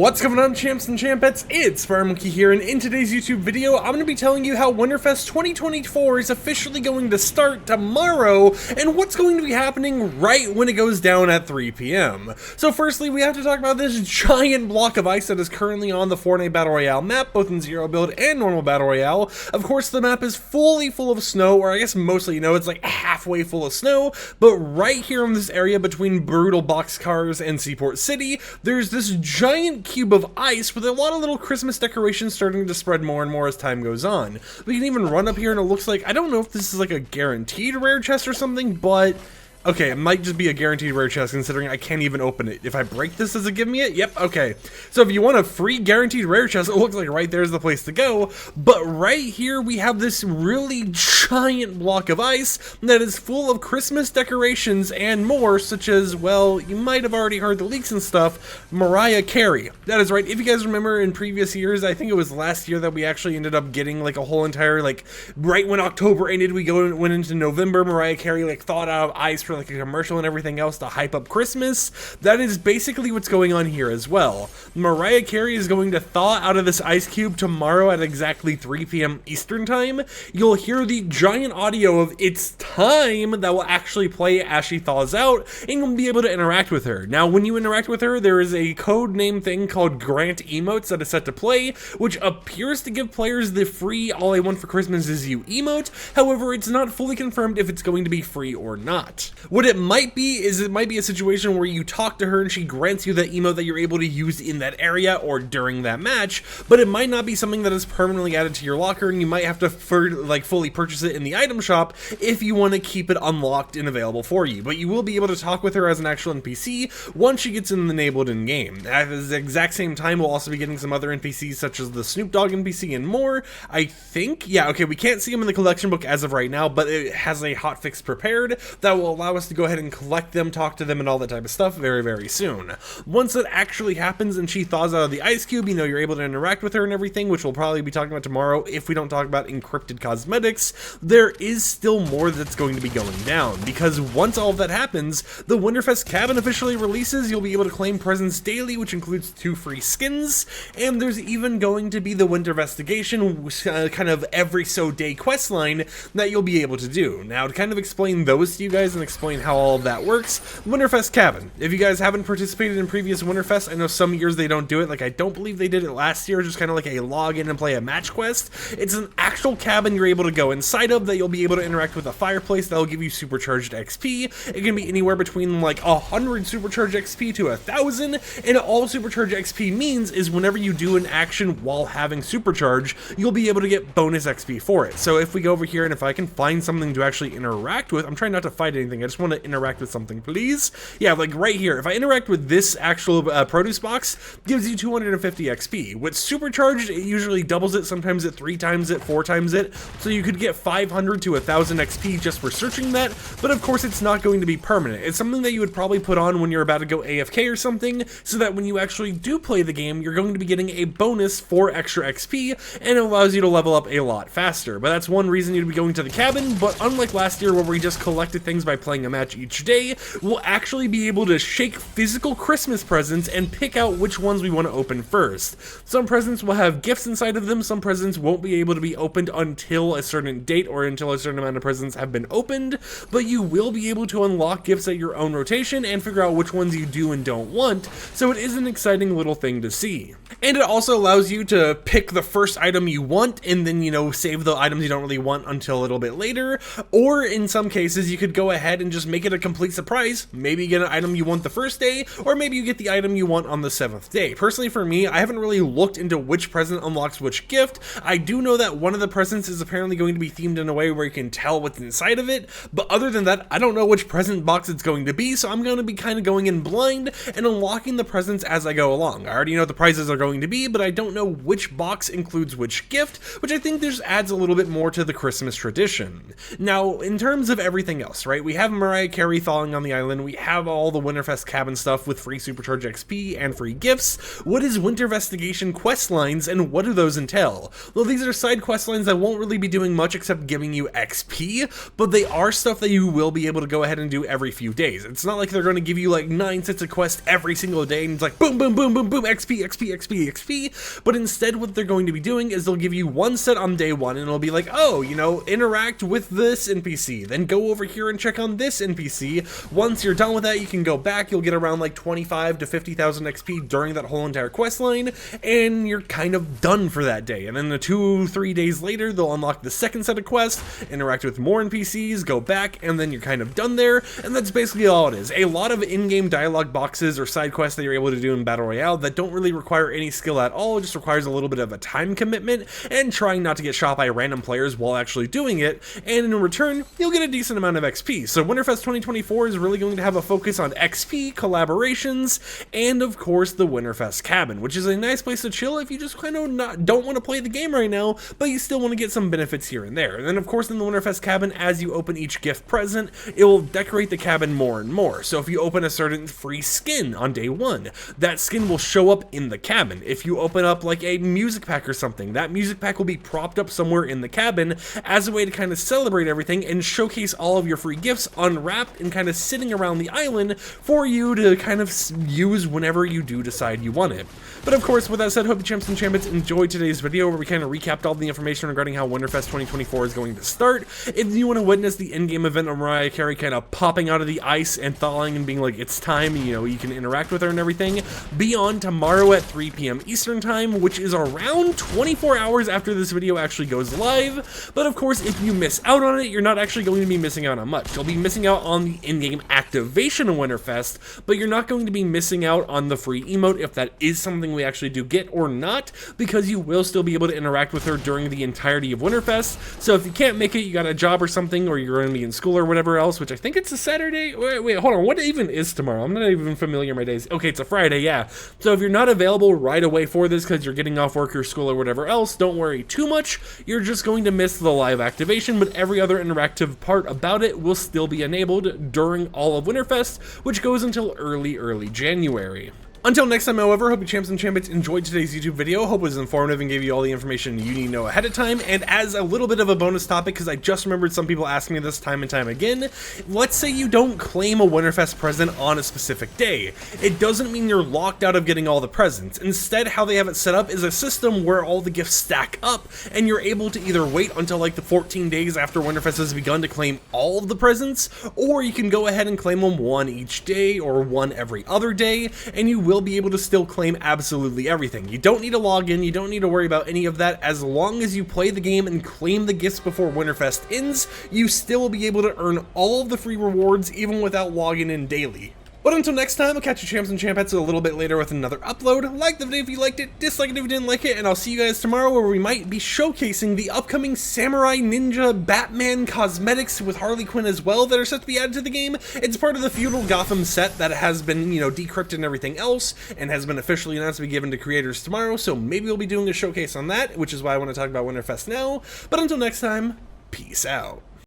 What's going on, champs and champettes? It's FireMonkey here, and in today's YouTube video, I'm going to be telling you how Winterfest 2024 is officially going to start tomorrow, and what's going to be happening right when it goes down at 3 p.m. So firstly, we have to talk about this giant block of ice that is currently on the Fortnite Battle Royale map, both in Zero Build and Normal Battle Royale. Of course, the map is fully full of snow, or I guess mostly, it's like halfway full of snow, but right here in this area between Brutal Boxcars and Seaport City, there's this giant cube of ice with a lot of little Christmas decorations starting to spread more and more as time goes on. We can even run up here and it looks like, I don't know if this is like a guaranteed rare chest or something, but okay, it might just be a guaranteed rare chest considering I can't even open it. If I break this, does it give me it? Yep, okay. So if you want a free guaranteed rare chest, it looks like right there's the place to go. But right here we have this really giant block of ice that is full of Christmas decorations and more, such as, well, you might have already heard the leaks and stuff, Mariah Carey. That is right. If you guys remember in previous years, I think it was last year that we actually ended up getting like a whole entire, like, right when October ended, went into November, Mariah Carey like thawed out of ice for like a commercial and everything else to hype up Christmas. That is basically what's going on here as well. Mariah Carey is going to thaw out of this ice cube tomorrow at exactly 3 p.m. Eastern time. You'll hear the giant audio of "It's time" that will actually play as she thaws out, and you'll be able to interact with her. Now, when you interact with her, there is a code name thing called Grant Emotes that is set to play, which appears to give players the free "All I Want for Christmas Is You" emote. However, it's not fully confirmed if it's going to be free or not. What it might be is it might be a situation where you talk to her and she grants you that emote that you're able to use in that area or during that match, but it might not be something that is permanently added to your locker, and you might have to fully purchase it in the item shop if you want to keep it unlocked and available for you. But you will be able to talk with her as an actual NPC once she gets enabled in game. At the exact same time, we'll also be getting some other NPCs such as the Snoop Dogg NPC and more. I think, yeah, okay, we can't see them in the collection book as of right now, but it has a hotfix prepared that will allow us to go ahead and collect them, talk to them, and all that type of stuff very, very soon. Once that actually happens and she thaws out of the ice cube, you're able to interact with her and everything, which we'll probably be talking about tomorrow if we don't talk about encrypted cosmetics. There is still more that's going to be going down, because once all of that happens, the Winterfest Cabin officially releases. You'll be able to claim presents daily, which includes 2 free skins, and there's even going to be the Wintervestigation, kind of every so day quest line that you'll be able to do. Now, to kind of explain those to you guys and explain how all of that works, Winterfest Cabin. If you guys haven't participated in previous Winterfest, I know some years they don't do it, like I don't believe they did it last year, just kind of like a log in and play a match quest. It's an actual cabin you're able to go inside of that you'll be able to interact with a fireplace that will give you supercharged XP. It can be anywhere between like 100 supercharged XP to 1,000, and all supercharged XP means is whenever you do an action while having supercharge, you'll be able to get bonus XP for it. So if we go over here and if I can find something to actually interact with, I'm trying not to fight anything, I just want to interact with something, please. Yeah, like right here, if I interact with this actual produce box, gives you 250 XP. With supercharged, it usually doubles it, sometimes it 3 times it, 4 times it, so you could get 500 to 1,000 XP just for searching that, but of course it's not going to be permanent. It's something that you would probably put on when you're about to go AFK or something, so that when you actually do play the game, you're going to be getting a bonus for extra XP, and it allows you to level up a lot faster. But that's one reason you'd be going to the cabin. But unlike last year where we just collected things by playing a match each day, we'll actually be able to shake physical Christmas presents and pick out which ones we want to open first. Some presents will have gifts inside of them, some presents won't be able to be opened until a certain date or until a certain amount of presents have been opened, but you will be able to unlock gifts at your own rotation and figure out which ones you do and don't want, so it is an exciting little thing to see. And it also allows you to pick the first item you want and then, save the items you don't really want until a little bit later, or in some cases you could go ahead and just make it a complete surprise. Maybe you get an item you want the first day, or maybe you get the item you want on the 7th day. Personally for me, I haven't really looked into which present unlocks which gift. I do know that one of the presents is apparently going to be themed in a way where you can tell what's inside of it, but other than that, I don't know which present box it's going to be, so I'm going to be kind of going in blind and unlocking the presents as I go along. I already know what the prizes are going to be, but I don't know which box includes which gift, which I think just adds a little bit more to the Christmas tradition. Now, in terms of everything else, right, we have have Mariah Carey thawing on the island, we have all the Winterfest Cabin stuff with free Supercharge XP and free gifts. What is Wintervestigation quest lines, and what do those entail? Well, these are side quest lines that won't really be doing much except giving you XP, but they are stuff that you will be able to go ahead and do every few days. It's not like they're going to give you like 9 sets of quests every single day and it's like boom, boom, boom, boom, boom, XP, XP, XP, XP, but instead what they're going to be doing is they'll give you one set on day one and it'll be like, oh, you know, interact with this NPC, then go over here and check on this NPC. Once you're done with that, you can go back, you'll get around like 25 to 50,000 XP during that whole entire quest line, and you're kind of done for that day. And then the 2-3 days later, they'll unlock the second set of quests, interact with more NPCs, go back, and then you're kind of done there, and that's basically all it is. A lot of in-game dialogue boxes or side quests that you're able to do in Battle Royale that don't really require any skill at all, it just requires a little bit of a time commitment and trying not to get shot by random players while actually doing it, and in return, you'll get a decent amount of XP. So Winterfest 2024 is really going to have a focus on XP, collaborations, and of course the Winterfest Cabin, which is a nice place to chill if you just kind of don't want to play the game right now, but you still want to get some benefits here and there. And then of course in the Winterfest Cabin, as you open each gift present, it will decorate the cabin more and more. So if you open a certain free skin on day one, that skin will show up in the cabin. If you open up like a music pack or something, that music pack will be propped up somewhere in the cabin as a way to kind of celebrate everything and showcase all of your free gifts unwrapped and kind of sitting around the island for you to kind of use whenever you do decide you want it. But of course, with that said, hope you champs and champions enjoyed today's video where we kind of recapped all the information regarding how Winterfest 2024 is going to start. If you want to witness the in-game event of Mariah Carey kind of popping out of the ice and thawing and being like, it's time, you know, you can interact with her and everything, be on tomorrow at 3 p.m. Eastern time, which is around 24 hours after this video actually goes live. But of course, if you miss out on it, you're not actually going to be missing out on much. You'll be missing out on the in-game activation of Winterfest, but you're not going to be missing out on the free emote if that is something we actually do get or not, because you will still be able to interact with her during the entirety of Winterfest. So if you can't make it, you got a job or something, or you're going to be in school or whatever else, which I think it's a Saturday. Wait, hold on. What even is tomorrow? I'm not even familiar with my days. Okay, it's a Friday, yeah. So if you're not available right away for this because you're getting off work or school or whatever else, don't worry too much. You're just going to miss the live activation, but every other interactive part about it will still be enabled during all of Winterfest, which goes until early January. Until next time, however, hope you champs and champions enjoyed today's YouTube video. Hope it was informative and gave you all the information you need to know ahead of time. And as a little bit of a bonus topic, because I just remembered some people asking me this time and time again, let's say you don't claim a Winterfest present on a specific day. It doesn't mean you're locked out of getting all the presents. Instead, how they have it set up is a system where all the gifts stack up, and you're able to either wait until like the 14 days after Winterfest has begun to claim all of the presents, or you can go ahead and claim them one each day or one every other day, and you will be able to still claim absolutely everything. You don't need to log in, you don't need to worry about any of that. As long as you play the game and claim the gifts before Winterfest ends, you still will be able to earn all of the free rewards even without logging in daily. But until next time, I'll catch you champs and champettes a little bit later with another upload. Like the video if you liked it, dislike it if you didn't like it, and I'll see you guys tomorrow where we might be showcasing the upcoming Samurai Ninja Batman cosmetics with Harley Quinn as well that are set to be added to the game. It's part of the Feudal Gotham set that has been, you know, decrypted and everything else, and has been officially announced to be given to creators tomorrow, so maybe we'll be doing a showcase on that, which is why I want to talk about Winterfest now. But until next time, peace out.